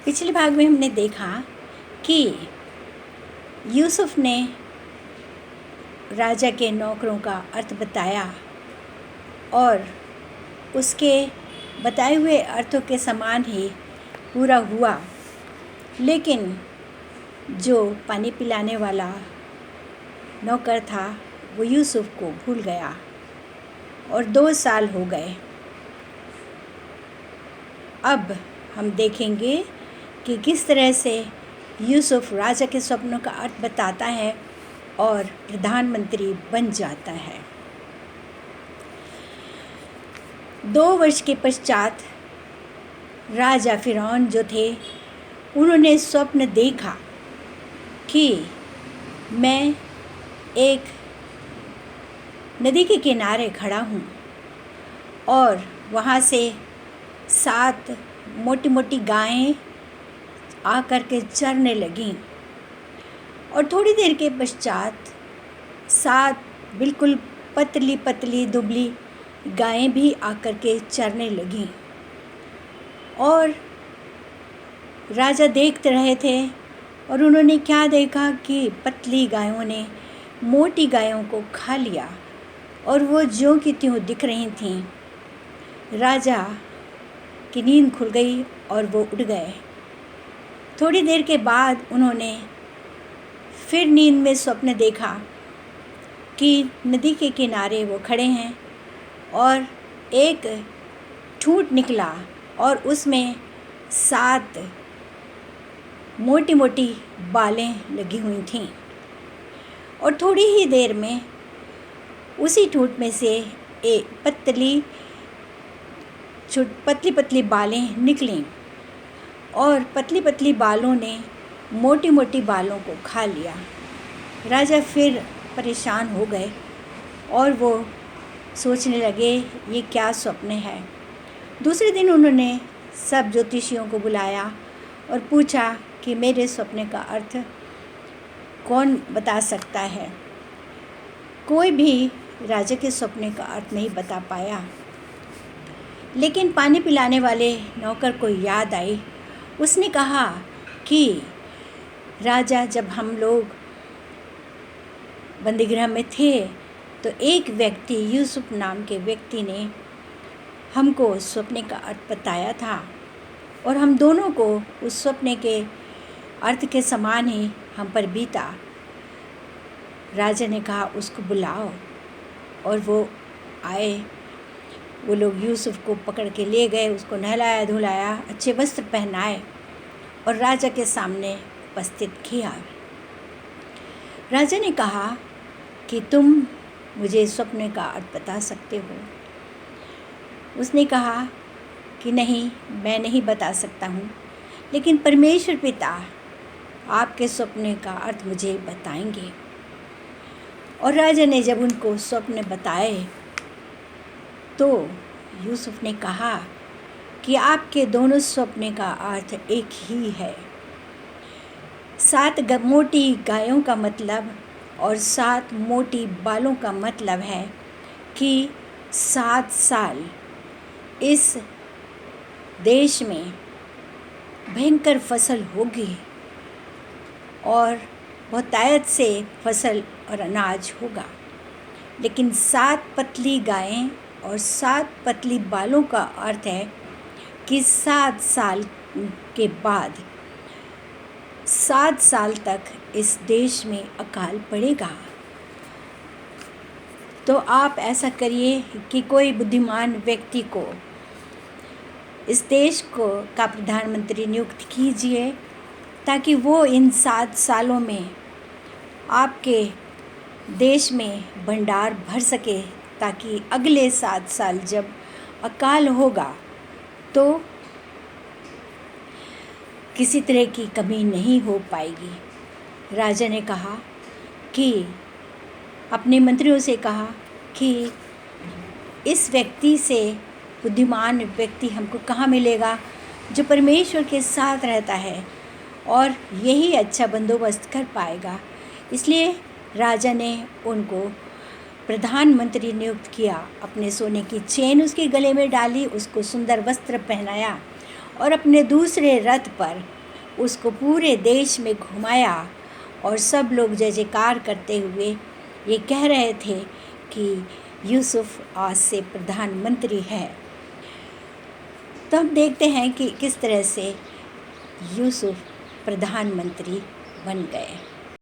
पिछले भाग में हमने देखा कि यूसुफ ने राजा के नौकरों का अर्थ बताया और उसके बताए हुए अर्थों के समान ही पूरा हुआ, लेकिन जो पानी पिलाने वाला नौकर था वो यूसुफ को भूल गया और 2 साल हो गए। अब हम देखेंगे कि किस तरह से यूसुफ राजा के स्वप्नों का अर्थ बताता है और प्रधानमंत्री बन जाता है। 2 वर्ष के पश्चात राजा फिरौन जो थे उन्होंने स्वप्न देखा कि मैं एक नदी के किनारे खड़ा हूँ और वहाँ से 7 मोटी मोटी गायें आकर के चरने लगीं और थोड़ी देर के पश्चात 7 बिल्कुल पतली पतली दुबली गायें भी आकर के चरने लगीं और राजा देखते रहे थे। और उन्होंने क्या देखा कि पतली गायों ने मोटी गायों को खा लिया और वो ज्यों की त्यों दिख रही थीं। राजा की नींद खुल गई और वो उठ गए। थोड़ी देर के बाद उन्होंने फिर नींद में स्वप्न देखा कि नदी के किनारे वो खड़े हैं और एक ठूंठ निकला और उसमें 7 मोटी मोटी बालें लगी हुई थीं और थोड़ी ही देर में उसी ठूंठ में से एक पतली पतली बालें निकलीं और पतली पतली बालों ने मोटी मोटी बालों को खा लिया। राजा फिर परेशान हो गए और वो सोचने लगे ये क्या स्वप्न है। दूसरे दिन उन्होंने सब ज्योतिषियों को बुलाया और पूछा कि मेरे स्वप्न का अर्थ कौन बता सकता है। कोई भी राजा के स्वप्न का अर्थ नहीं बता पाया, लेकिन पानी पिलाने वाले नौकर को याद आई। उसने कहा कि राजा, जब हम लोग बंदीगृह में थे तो एक व्यक्ति, यूसुफ नाम के व्यक्ति ने हमको स्वप्न का अर्थ बताया था और हम दोनों को उस स्वप्न के अर्थ के समान ही हम पर बीता। राजा ने कहा उसको बुलाओ और वो आए। वो लोग यूसुफ को पकड़ के ले गए, उसको नहलाया धुलाया, अच्छे वस्त्र पहनाए और राजा के सामने उपस्थित किया। राजा ने कहा कि तुम मुझे स्वप्न का अर्थ बता सकते हो। उसने कहा कि नहीं, मैं नहीं बता सकता हूँ, लेकिन परमेश्वर पिता आपके स्वप्न का अर्थ मुझे बताएंगे। और राजा ने जब उनको स्वप्न बताए तो यूसुफ ने कहा कि आपके दोनों स्वप्न का अर्थ एक ही है। 7 मोटी गायों का मतलब और 7 मोटी बालों का मतलब है कि 7 साल इस देश में भयंकर फसल होगी और बहुतायत से फसल और अनाज होगा। लेकिन 7 पतली गायें और 7 पतली बालों का अर्थ है कि 7 साल के बाद 7 साल तक इस देश में अकाल पड़ेगा। तो आप ऐसा करिए कि कोई बुद्धिमान व्यक्ति को इस देश का प्रधानमंत्री नियुक्त कीजिए ताकि वो इन 7 सालों में आपके देश में भंडार भर सके, ताकि अगले 7 साल जब अकाल होगा तो किसी तरह की कमी नहीं हो पाएगी। राजा ने कहा कि अपने मंत्रियों से कहा कि इस व्यक्ति से, बुद्धिमान व्यक्ति हमको कहाँ मिलेगा जो परमेश्वर के साथ रहता है और यही अच्छा बंदोबस्त कर पाएगा। इसलिए राजा ने उनको प्रधानमंत्री नियुक्त किया। अपने सोने की चेन उसके गले में डाली, उसको सुंदर वस्त्र पहनाया और अपने दूसरे रथ पर उसको पूरे देश में घुमाया और सब लोग जय जयकार करते हुए ये कह रहे थे कि यूसुफ आज से प्रधानमंत्री है। तो हम देखते हैं कि किस तरह से यूसुफ प्रधानमंत्री बन गए।